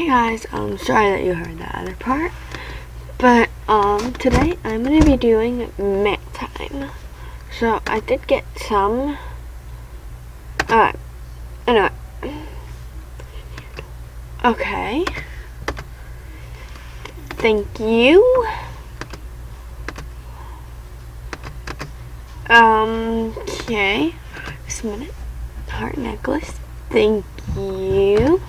Guys, sorry that you heard the other part, but today I'm gonna be doing mail time. So I did get some. Anyway. Okay. Thank you. Okay. Just a minute. Heart necklace. Thank you.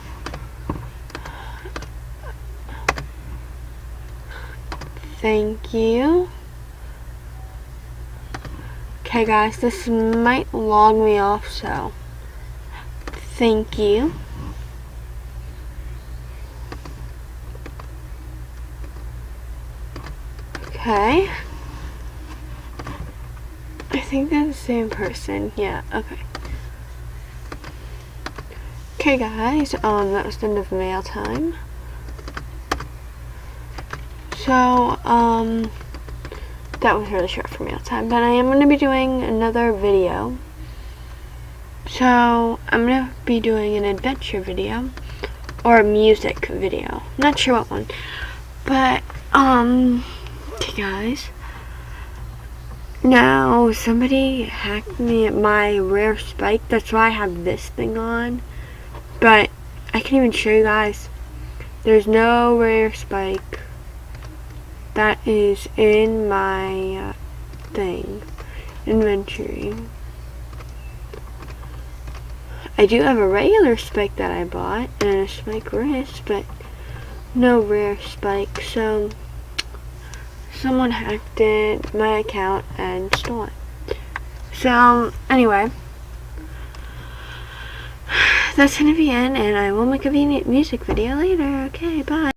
Thank you. Okay guys, this might log me off, so thank you. Okay. I think they're the same person. Yeah, okay. Okay guys, that was the end of mail time. So, that was really short for mail time, but I am going to be doing another video. So, I'm going to be doing an adventure video, or a music video. Not sure what one, but, okay guys. Now, somebody hacked me at my rare spike, that's why I have this thing on, but I can even show you guys. There's no rare spike that is in my inventory. I do have a regular spike that I bought and a spike wrist, but no rare spike. So someone hacked my account and stole it. So anyway, that's gonna be it, and I will make a music video later. Okay, bye.